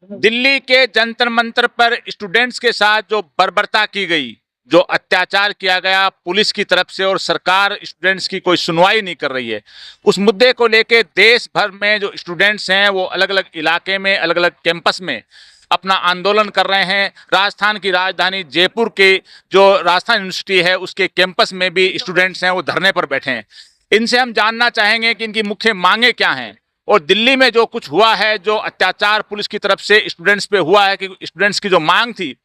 दिल्ली के जंतर मंतर पर स्टूडेंट्स के साथ जो बर्बरता की गई, जो अत्याचार किया गया पुलिस की तरफ से, और सरकार स्टूडेंट्स की कोई सुनवाई नहीं कर रही है, उस मुद्दे को लेके देश भर में जो स्टूडेंट्स हैं वो अलग अलग इलाके में, अलग अलग कैंपस में अपना आंदोलन कर रहे हैं। राजस्थान की राजधानी जयपुर के जो राजस्थान यूनिवर्सिटी है उसके कैंपस में भी स्टूडेंट्स हैं वो धरने पर बैठे हैं। इनसे हम जानना चाहेंगे कि इनकी मुख्य मांगे क्या हैं, और दिल्ली में जो कुछ हुआ है, जो अत्याचार पुलिस की तरफ से स्टूडेंट्स पे हुआ है, कि स्टूडेंट्स की जो मांग थी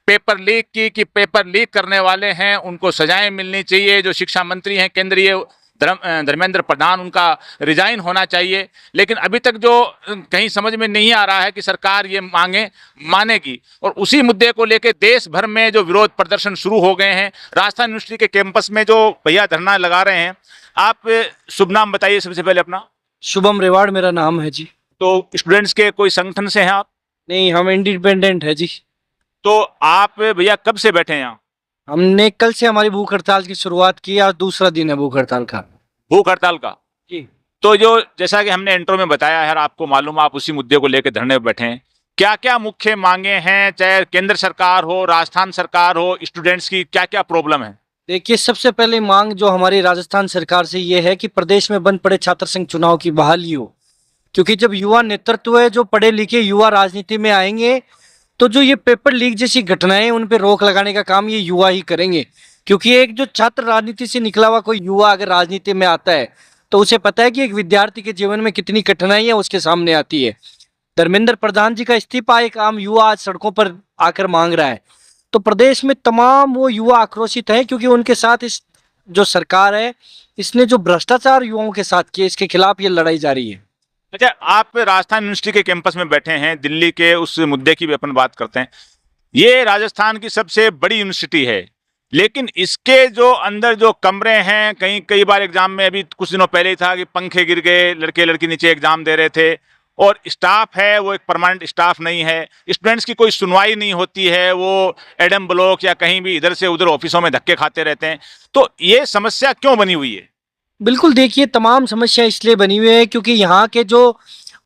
पेपर लीक की, कि पेपर लीक करने वाले हैं उनको सजाएं मिलनी चाहिए, जो शिक्षा मंत्री हैं केंद्रीय धर्मेंद्र प्रधान, उनका रिजाइन होना चाहिए, लेकिन अभी तक जो कहीं समझ में नहीं आ रहा है कि सरकार ये मांगे मानेगी। और उसी मुद्दे को लेकर देश भर में जो विरोध प्रदर्शन शुरू हो गए हैं। राजस्थान यूनिवर्सिटी के कैंपस में जो भैया धरना लगा रहे हैं, आप शुभ नाम बताइए सबसे पहले अपना। शुभम रेवाड़ मेरा नाम है जी। तो स्टूडेंट्स के कोई संगठन से हैं आप? नहीं, हम इंडिपेंडेंट है जी। तो आप भैया कब से बैठे हैं यहाँ? हमने कल से हमारी भूख हड़ताल की शुरुआत की, आज दूसरा दिन है भूख हड़ताल का। भूख हड़ताल का जी। तो जो जैसा कि हमने इंट्रो में बताया है, आपको मालूम है, आप उसी मुद्दे को लेकर धरने पर बैठे हैं। क्या क्या मुख्य मांगे हैं, चाहे केंद्र सरकार हो, राजस्थान सरकार हो, स्टूडेंट्स की क्या क्या प्रॉब्लम है? देखिए, सबसे पहले मांग जो हमारी राजस्थान सरकार से ये है कि प्रदेश में बंद पड़े छात्र संघ चुनाव की बहाली हो, क्योंकि जब युवा नेतृत्व है, जो पढ़े लिखे युवा राजनीति में आएंगे, तो जो ये पेपर लीक जैसी घटनाएं, उन पे रोक लगाने का काम ये युवा ही करेंगे। क्योंकि एक जो छात्र राजनीति से निकला हुआ कोई युवा अगर राजनीति में आता है, तो उसे पता है कि एक विद्यार्थी के जीवन में कितनी कठिनाइयां उसके सामने आती है। धर्मेंद्र प्रधान जी का इस्तीफा एक आम युवा आज सड़कों पर आकर मांग रहा है। तो प्रदेश में तमाम वो युवा आक्रोशित हैं, क्योंकि उनके साथ इस जो सरकार है, इसने जो भ्रष्टाचार युवाओं के साथ किया, इसके खिलाफ ये लड़ाई जारी है। अच्छा, आप राजस्थान यूनिवर्सिटी के कैंपस में बैठे हैं, दिल्ली के उस मुद्दे की भी अपन बात करते हैं। ये राजस्थान की सबसे बड़ी यूनिवर्सिटी है, लेकिन इसके जो अंदर जो कमरे हैं, कई बार एग्जाम में, अभी कुछ दिनों पहले ही था कि पंखे गिर गए, लड़के लड़की नीचे एग्जाम दे रहे थे, और स्टाफ है वो एक परमानेंट स्टाफ नहीं है, स्टूडेंट्स की कोई सुनवाई नहीं होती है, वो एडम ब्लॉक या कहीं भी इधर से उधर ऑफिसों में धक्के खाते रहते हैं। तो ये समस्या क्यों बनी हुई है? बिल्कुल, देखिए, तमाम समस्या इसलिए बनी हुई है क्योंकि यहाँ के जो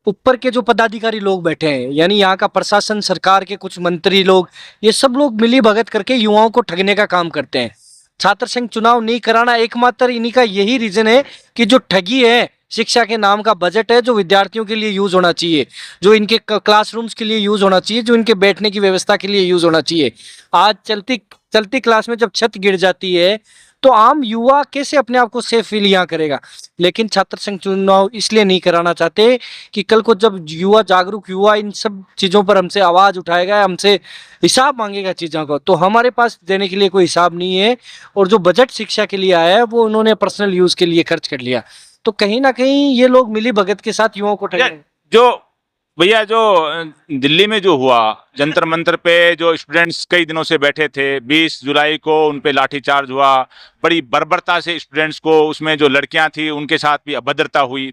ऊपर के जो पदाधिकारी लोग बैठे हैं, यानी यहाँ का प्रशासन, सरकार के कुछ मंत्री लोग, ये सब लोग मिली भगत करके युवाओं को ठगने का काम करते हैं। छात्र संघ चुनाव नहीं कराना एकमात्र इन्हीं का यही रीजन है कि जो ठगी है, शिक्षा के नाम का बजट है जो विद्यार्थियों के लिए यूज होना चाहिए, जो इनके क्लासरूम्स के लिए यूज होना चाहिए, जो इनके बैठने की व्यवस्था के लिए यूज होना चाहिए, आज चलती चलती क्लास में जब छत गिर जाती है, तो आम युवा कैसे अपने आप को सेफ फील यहाँ करेगा। लेकिन छात्र संघ चुनाव इसलिए नहीं कराना चाहते कि कल को जब युवा, जागरूक युवा, इन सब चीजों पर हमसे आवाज उठाएगा, हमसे हिसाब मांगेगा चीजों को, तो हमारे पास देने के लिए कोई हिसाब नहीं है। और जो बजट शिक्षा के लिए आया है, वो उन्होंने पर्सनल यूज के लिए खर्च कर लिया। तो कहीं ना कहीं ये लोग मिली भगत के साथ युवाओं को ठगे। जो भैया जो दिल्ली में जो हुआ, जंतर मंतर पे जो स्टूडेंट्स कई दिनों से बैठे थे, 20 जुलाई को उन पे लाठीचार्ज हुआ, बड़ी बर्बरता से स्टूडेंट्स को, उसमें जो लड़कियां थी उनके साथ भी अभद्रता हुई,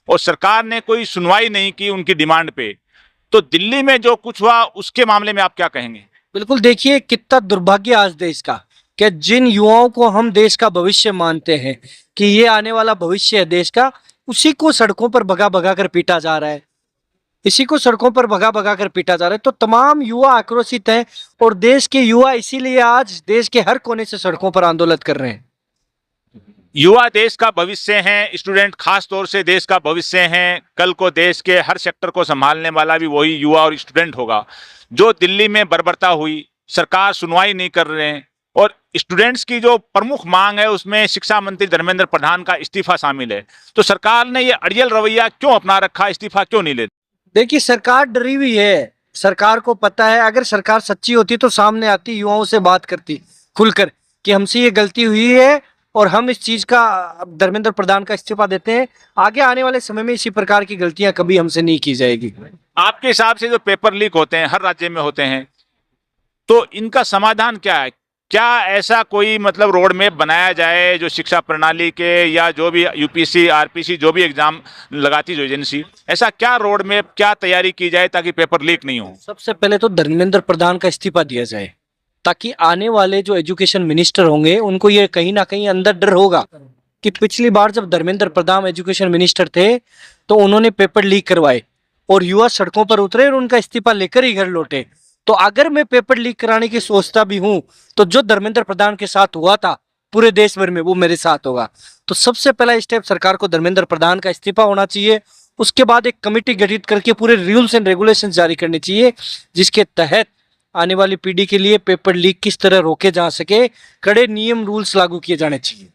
और सरकार ने कोई सुनवाई नहीं की उनकी डिमांड पे। तो दिल्ली में जो कुछ हुआ उसके मामले में आप क्या कहेंगे? बिल्कुल, देखिए, कितना दुर्भाग्य आज देश का, कि जिन युवाओं को हम देश का भविष्य मानते हैं, कि ये आने वाला भविष्य है देश का, उसी को सड़कों पर भगा भगा कर पीटा जा रहा है। इसी को सड़कों पर भगा भगा कर पीटा जा रहा है। तो तमाम युवा आक्रोशित हैं, और देश के युवा इसीलिए आज देश के हर कोने से सड़कों पर आंदोलन कर रहे हैं। युवा देश का भविष्य हैं, स्टूडेंट खास तौर से देश का भविष्य हैं। कल को देश के हर सेक्टर को संभालने वाला भी वही युवा और स्टूडेंट होगा। जो दिल्ली में बर्बरता हुई, सरकार सुनवाई नहीं कर रहे हैं, और स्टूडेंट्स की जो प्रमुख मांग है उसमें शिक्षा मंत्री धर्मेंद्र प्रधान का इस्तीफा शामिल है। तो सरकार ने ये अड़ियल रवैया क्यों अपना रखा, इस्तीफा क्यों नहीं लेती? देखिए, सरकार डरी हुई है। सरकार को पता है, अगर सरकार सच्ची होती तो सामने आती, युवाओं से बात करती खुलकर कि हमसे ये गलती हुई है और हम इस चीज का, धर्मेंद्र प्रधान का इस्तीफा देते हैं। आगे आने वाले समय में इसी प्रकार की गलतियां कभी हमसे नहीं की जाएगी। आपके हिसाब से जो पेपर लीक होते हैं, हर राज्य में होते हैं, तो इनका समाधान क्या है? क्या ऐसा कोई मतलब रोड मैप बनाया जाए जो शिक्षा प्रणाली के, या जो भी यूपीसी, आरपीसी, जो भी एग्जाम लगाती जो एजेंसी, ऐसा क्या रोड मैप, क्या तैयारी की जाए ताकि पेपर लीक नहीं हो? सबसे पहले तो धर्मेंद्र प्रधान का इस्तीफा दिया जाए, ताकि आने वाले जो एजुकेशन मिनिस्टर होंगे उनको ये कहीं ना कहीं अंदर डर होगा कि पिछली बार जब धर्मेंद्र प्रधान एजुकेशन मिनिस्टर थे तो उन्होंने पेपर लीक करवाए, और युवा सड़कों पर उतरे और उनका इस्तीफा लेकर ही घर लौटे। तो अगर मैं पेपर लीक कराने की सोचता भी हूं तो जो धर्मेंद्र प्रधान के साथ हुआ था पूरे देश भर में वो मेरे साथ होगा। तो सबसे पहला स्टेप सरकार को धर्मेंद्र प्रधान का इस्तीफा होना चाहिए। उसके बाद एक कमेटी गठित करके पूरे रूल्स एंड रेगुलेशंस जारी करने चाहिए जिसके तहत आने वाली पीढ़ी के लिए पेपर लीक किस तरह रोके जा सके, कड़े नियम रूल्स लागू किए जाने चाहिए।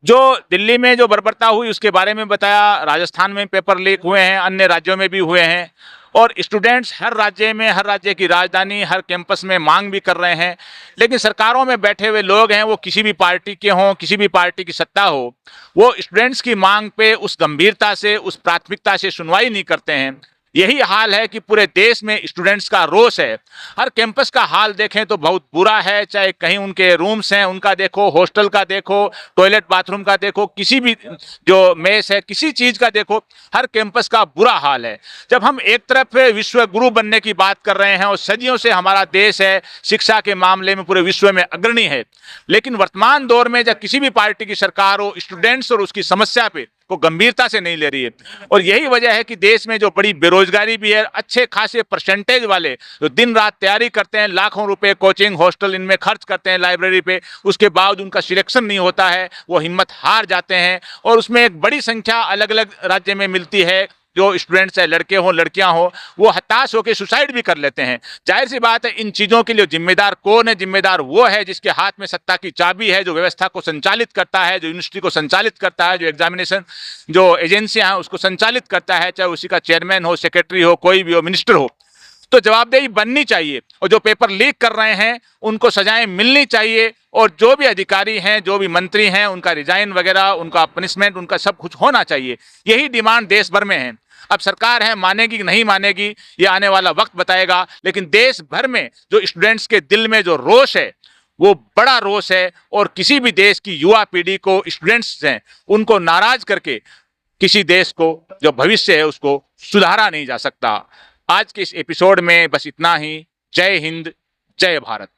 जो दिल्ली में जो बर्बरता हुई उसके बारे में बताया, राजस्थान में पेपर लीक हुए हैं, अन्य राज्यों में भी हुए हैं और स्टूडेंट्स हर राज्य में, हर राज्य की राजधानी, हर कैंपस में मांग भी कर रहे हैं। लेकिन सरकारों में बैठे हुए लोग हैं, वो किसी भी पार्टी के हों, किसी भी पार्टी की सत्ता हो, वो स्टूडेंट्स की मांग पे उस गंभीरता से, उस प्राथमिकता से सुनवाई नहीं करते हैं। यही हाल है कि पूरे देश में स्टूडेंट्स का रोष है। हर कैंपस का हाल देखें तो बहुत बुरा है, चाहे कहीं उनके रूम्स हैं उनका देखो, हॉस्टल का देखो, टॉयलेट बाथरूम का देखो, किसी भी जो मेस है, किसी चीज का देखो, हर कैंपस का बुरा हाल है। जब हम एक तरफ विश्व गुरु बनने की बात कर रहे हैं और सदियों से हमारा देश है शिक्षा के मामले में पूरे विश्व में अग्रणी है, लेकिन वर्तमान दौर में जब किसी भी पार्टी की सरकार हो, स्टूडेंट्स और उसकी समस्या पे को गंभीरता से नहीं ले रही है। और यही वजह है कि देश में जो बड़ी बेरोजगारी भी है, अच्छे खासे परसेंटेज वाले जो दिन रात तैयारी करते हैं, लाखों रुपए कोचिंग हॉस्टल इनमें खर्च करते हैं, लाइब्रेरी पे, उसके बाद उनका सिलेक्शन नहीं होता है, वो हिम्मत हार जाते हैं। और उसमें एक बड़ी संख्या अलग अलग राज्य में मिलती है। जो स्टूडेंट्स है, लड़के हों लड़कियां हों, वो हताश होकर सुसाइड भी कर लेते हैं। जाहिर सी बात है, इन चीज़ों के लिए जिम्मेदार कौन है? जिम्मेदार वो है जिसके हाथ में सत्ता की चाबी है, जो व्यवस्था को संचालित करता है, जो यूनिवर्सिटी को संचालित करता है, जो एग्जामिनेशन जो एजेंसियां हैं उसको संचालित करता है, चाहे उसी का चेयरमैन हो, सेक्रेटरी हो, कोई भी हो, मिनिस्टर हो। तो जवाबदेही बननी चाहिए और जो पेपर लीक कर रहे हैं उनको सजाएं मिलनी चाहिए और जो भी अधिकारी हैं, जो भी मंत्री हैं, उनका रिजाइन वगैरह, उनका पनिशमेंट, उनका सब कुछ होना चाहिए। यही डिमांड देश भर में है। अब सरकार है, मानेगी कि नहीं मानेगी ये आने वाला वक्त बताएगा, लेकिन देश भर में जो स्टूडेंट्स के दिल में जो रोष है वो बड़ा रोष है और किसी भी देश की युवा पीढ़ी को, स्टूडेंट्स हैं, उनको नाराज करके किसी देश को जो भविष्य है उसको सुधारा नहीं जा सकता। आज के इस एपिसोड में बस इतना ही। जय हिंद, जय भारत।